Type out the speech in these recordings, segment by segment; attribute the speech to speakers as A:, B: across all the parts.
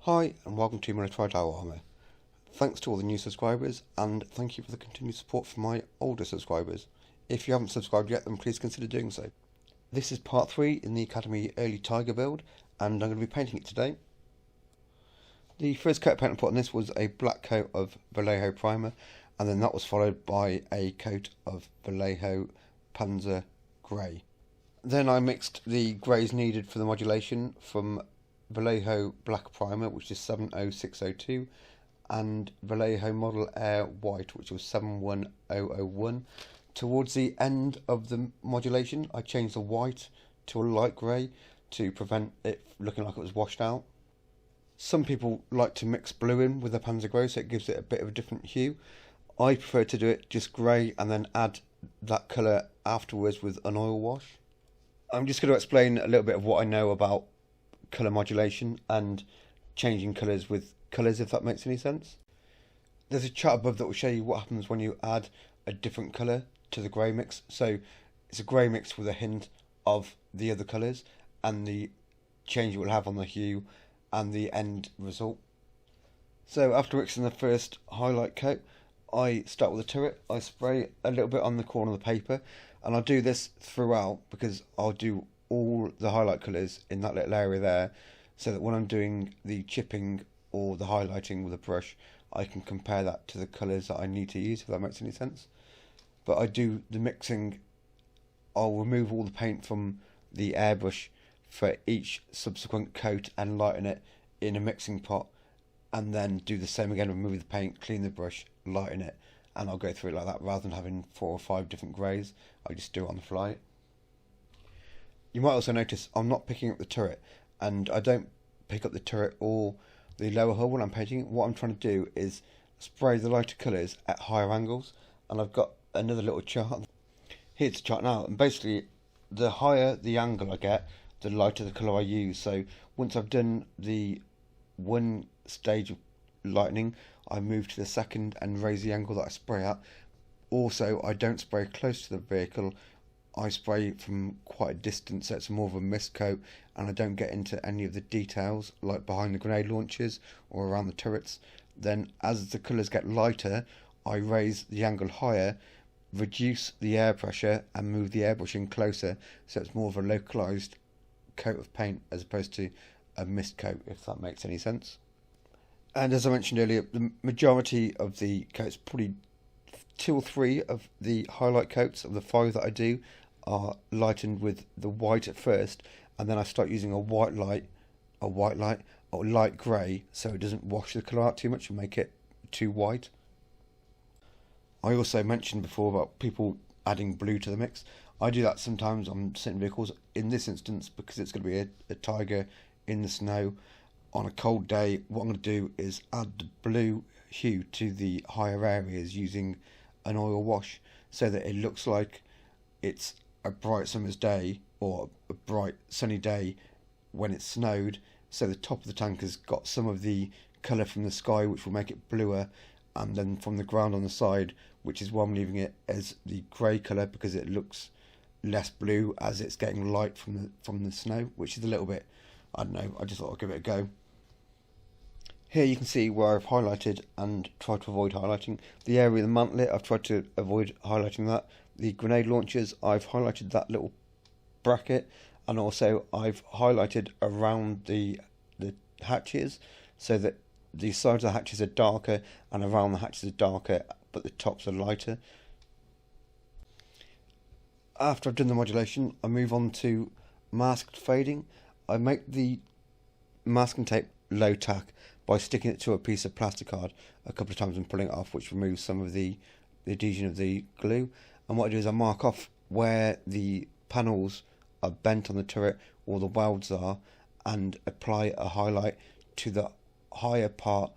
A: Hi and welcome to my Tridal Armour. Thanks to all the new subscribers and thank you for the continued support from my older subscribers. If you haven't subscribed yet, then please consider doing so. This is part 3 in the Academy Early Tiger build and I'm going to be painting it today. The first coat of paint I put on this was a black coat of Vallejo primer, and then that was followed by a coat of Vallejo Panzer Grey. Then I mixed the greys needed for the modulation from Vallejo Black Primer, which is 70602, and Vallejo Model Air White, which was 71001. Towards the end of the modulation, I changed the white to a light grey to prevent it looking like it was washed out. Some people like to mix blue in with the Panzer Grey, so it gives it a bit of a different hue. I prefer to do it just grey and then add that colour afterwards with an oil wash. I'm just going to explain a little bit of what I know about colour modulation and changing colours with colours, if that makes any sense. There's a chart above that will show you what happens when you add a different colour to the grey mix. So it's a grey mix with a hint of the other colours and the change it will have on the hue and the end result. So after mixing the first highlight coat, I start with the turret. I spray a little bit on the corner of the paper, and I'll do this throughout because I'll do all the highlight colours in that little area there, so that when I'm doing the chipping or the highlighting with a brush, I can compare that to the colours that I need to use, if that makes any sense. But I do the mixing, I'll remove all the paint from the airbrush for each subsequent coat and lighten it in a mixing pot, and then do the same again, remove the paint, clean the brush, lighten it, and I'll go through it like that rather than having 4 or 5 different greys. I just do it on the fly. You might also notice I'm not picking up the turret, and I don't pick up the turret or the lower hull when I'm painting. What I'm trying to do is spray the lighter colours at higher angles, and I've got another little chart. Here's the chart now, and basically the higher the angle I get, the lighter the colour I use. So once I've done the one stage of lightening, I move to the second and raise the angle that I spray at. Also, I don't spray close to the vehicle, I spray from quite a distance, so it's more of a mist coat, and I don't get into any of the details like behind the grenade launchers or around the turrets. Then as the colours get lighter, I raise the angle higher, reduce the air pressure and move the airbrush in closer, so it's more of a localised coat of paint as opposed to a mist coat, if that makes any sense. And as I mentioned earlier, the majority of the coats, probably 2 or 3 of the highlight coats of the 5 that I do, are lightened with the white at first, and then I start using a white light or light grey, so it doesn't wash the colour out too much and make it too white. I also mentioned before about people adding blue to the mix. I do that sometimes on certain vehicles. In this instance, because it's going to be a Tiger in the snow on a cold day, what I'm going to do is add the blue hue to the higher areas using an oil wash, so that it looks like it's a bright summer's day or a bright sunny day when it's snowed. So the top of the tank has got some of the colour from the sky, which will make it bluer, and then from the ground on the side, which is why I'm leaving it as the grey colour, because it looks less blue as it's getting light from the snow, which is a little bit, I don't know, I just thought I'd give it a go. Here you can see where I've highlighted and tried to avoid highlighting. The area of the mantlet, I've tried to avoid highlighting that. The grenade launchers, I've highlighted that little bracket, and also I've highlighted around the hatches, so that the sides of the hatches are darker and around the hatches are darker, but the tops are lighter. After I've done the modulation, I move on to masked fading. I make the masking tape low tack by sticking it to a piece of plastic card a couple of times and pulling it off, which removes some of the adhesion of the glue. And what I do is I mark off where the panels are bent on the turret or the welds are, and apply a highlight to the higher part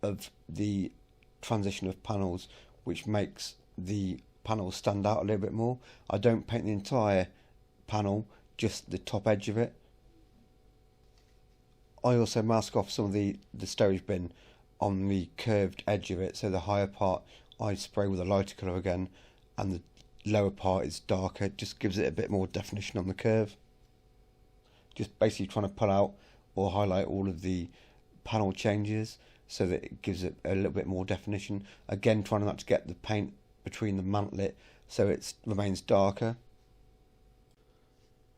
A: of the transition of panels, which makes the panels stand out a little bit more. I don't paint the entire panel, just the top edge of it. I also mask off some of the storage bin on the curved edge of it, so the higher part I spray with a lighter colour again, and the lower part is darker. It just gives it a bit more definition on the curve. Just basically trying to pull out or highlight all of the panel changes so that it gives it a little bit more definition. Again, trying not to get the paint between the mantlet so it remains darker.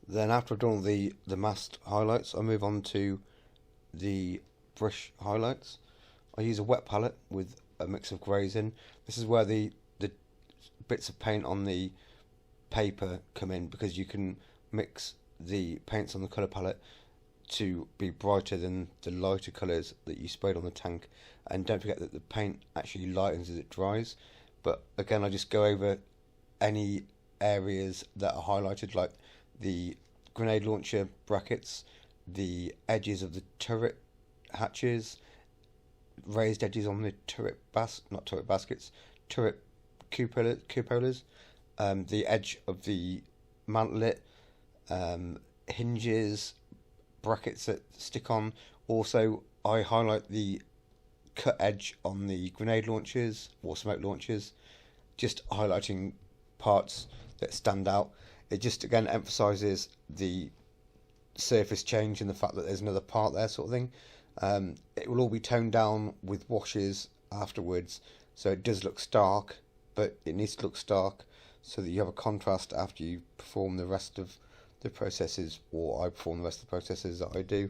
A: Then after I've done all the masked highlights, I move on to the brush highlights. I use a wet palette with a mix of greys in. This is where the bits of paint on the paper come in, because you can mix the paints on the colour palette to be brighter than the lighter colours that you sprayed on the tank. And don't forget that the paint actually lightens as it dries. But again, I just go over any areas that are highlighted, like the grenade launcher brackets, the edges of the turret hatches, raised edges on the turret cupolas, the edge of the mantlet, hinges, brackets that stick on. Also, I highlight the cut edge on the grenade launchers or smoke launchers, just highlighting parts that stand out. It just again emphasises the surface change and the fact that there's another part there, sort of thing. It will all be toned down with washes afterwards, so it does look stark, but it needs to look stark so that you have a contrast after you perform the rest of the processes, or I perform the rest of the processes that I do.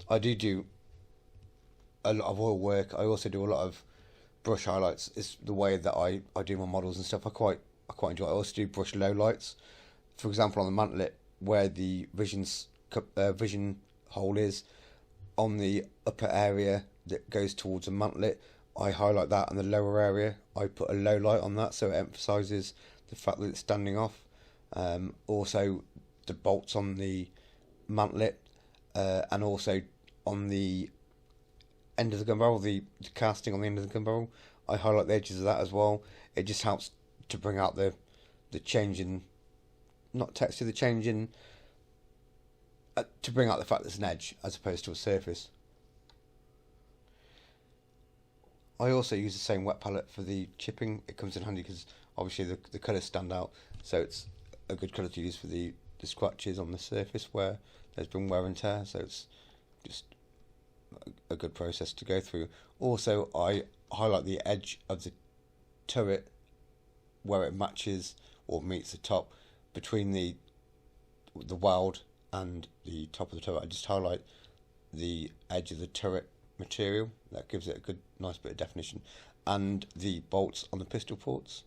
A: I do a lot of oil work. I also do a lot of brush highlights. It's the way that I do my models and stuff. I quite enjoy it. I also do brush lowlights. For example, on the mantlet, where the vision hole is, on the upper area that goes towards a mantlet, I highlight that, and the lower area I put a low light on that, so it emphasises the fact that it's standing off. Also the bolts on the mantlet, and also on the end of the gun barrel, the casting on the end of the gun barrel, I highlight the edges of that as well. It just helps to bring out the change in, not texture, the change in, to bring out the fact that it's an edge as opposed to a surface. I also use the same wet palette for the chipping. It comes in handy because obviously the colours stand out, so it's a good colour to use for the scratches on the surface where there's been wear and tear, so it's just a good process to go through. Also, I highlight the edge of the turret where it matches or meets the top between the weld and the top of the turret. I just highlight the edge of the turret material. That gives it a good, nice bit of definition. And the bolts on the pistol ports.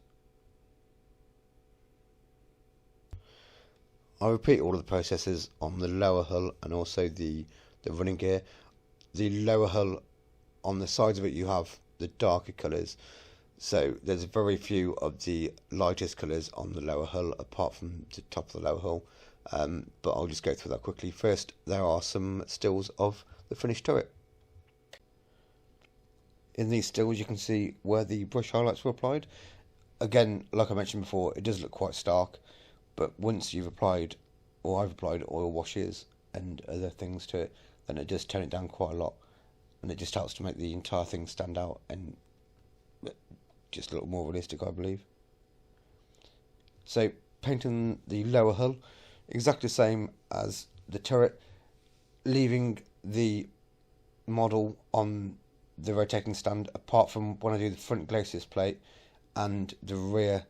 A: I repeat all of the processes on the lower hull and also the running gear. The lower hull, on the sides of it you have the darker colours, so there's very few of the lightest colours on the lower hull apart from the top of the lower hull, but I'll just go through that quickly. First, there are some stills of the finished turret. In these stills you can see where the brush highlights were applied. Again, like I mentioned before, it does look quite stark, but once you've applied, or I've applied oil washes and other things to it, then it does tone it down quite a lot, and it just helps to make the entire thing stand out and just a little more realistic, I believe. So painting the lower hull, exactly the same as the turret, leaving the model on the rotating stand, apart from when I do the front glacis plate and the rear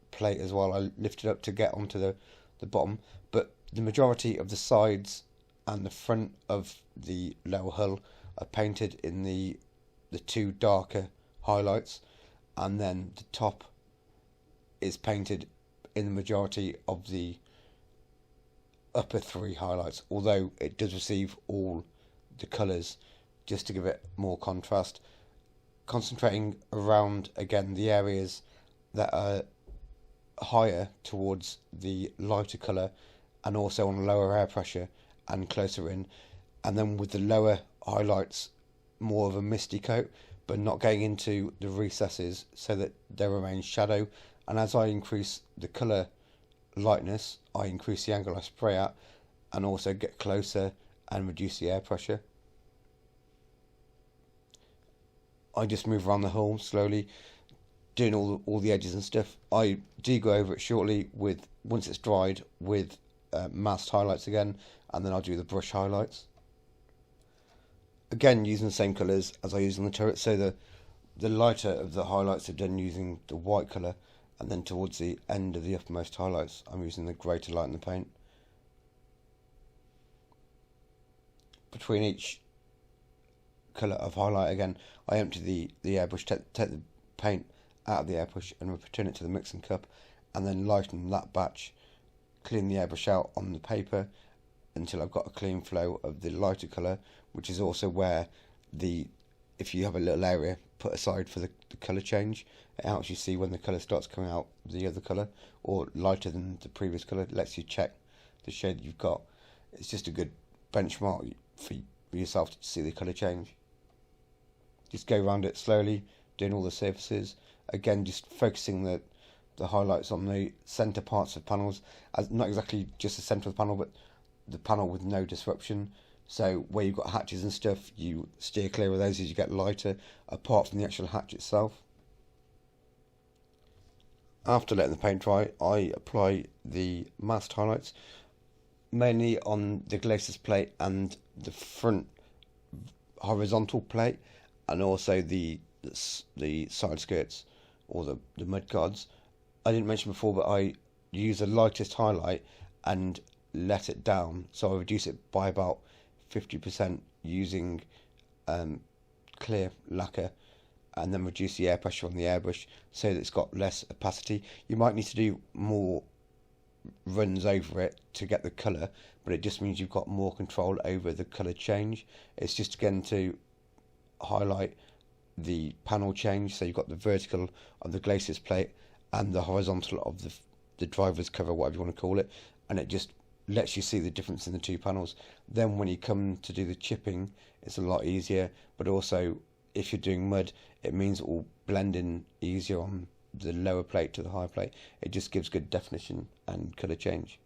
A: plate as well. I lift it up to get onto the bottom, but the majority of the sides and the front of the lower hull are painted in the two darker highlights, and then the top is painted in the majority of the upper three highlights, although it does receive all the colours just to give it more contrast, concentrating around again the areas that are higher towards the lighter colour and also on lower air pressure and closer in, and then with the lower highlights more of a misty coat, but not going into the recesses so that there remains shadow. And as I increase the colour lightness, I increase the angle I spray at and also get closer and reduce the air pressure. I just move around the hull slowly, doing all the edges and stuff. I do go over it shortly with, once it's dried, with masked highlights again, and then I'll do the brush highlights. Again, using the same colours as I use on the turret, so the lighter of the highlights are done using the white colour, and then towards the end of the uppermost highlights I'm using the grey to lighten the paint. Between each colour of highlight, again, I empty the airbrush, take the paint out of the airbrush and return it to the mixing cup, and then lighten that batch, clean the airbrush out on the paper until I've got a clean flow of the lighter colour, which is also where if you have a little area put aside for the colour change, it helps you see when the colour starts coming out the other colour or lighter than the previous colour. It lets you check the shade that you've got. It's just a good benchmark for yourself to see the colour change. Just go around it slowly, doing all the surfaces. Again, just focusing the highlights on the centre parts of panels, as not exactly just the centre of the panel, but the panel with no disruption. So where you've got hatches and stuff, you steer clear of those as you get lighter, apart from the actual hatch itself. After letting the paint dry, I apply the masked highlights, mainly on the glacis plate and the front horizontal plate, and also the side skirts or the mud guards. I didn't mention before, but I use the lightest highlight and let it down, so I reduce it by about 50% using clear lacquer, and then reduce the air pressure on the airbrush so that it's got less opacity. You might need to do more runs over it to get the colour, but it just means you've got more control over the colour change. It's just again to highlight the panel change, so you've got the vertical of the glacis plate and the horizontal of the driver's cover, whatever you want to call it, and it just lets you see the difference in the two panels. Then when you come to do the chipping, it's a lot easier, but also if you're doing mud, it means it will blend in easier on the lower plate to the higher plate. It just gives good definition and colour change.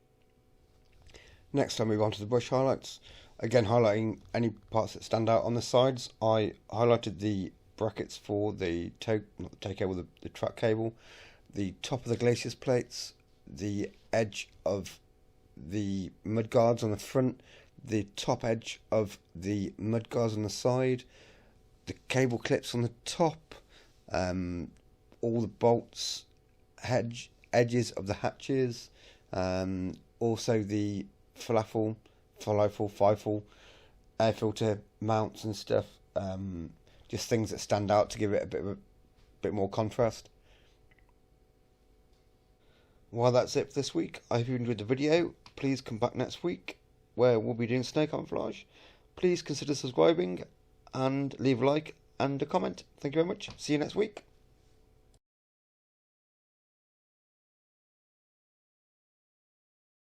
A: Next I move on to the brush highlights. Again, highlighting any parts that stand out on the sides. I highlighted the brackets for the tow cable, the track cable, the top of the glacis plates, the edge of the mud guards on the front, the top edge of the mud guards on the side, the cable clips on the top, all the bolts, edges of the hatches, also the falafel, FIFO, air filter mounts and stuff, just things that stand out to give it a bit more contrast. Well, that's it for this week. I hope you enjoyed the video. Please come back next week where we'll be doing snow camouflage. Please consider subscribing and leave a like and a comment. Thank you very much. See you next week.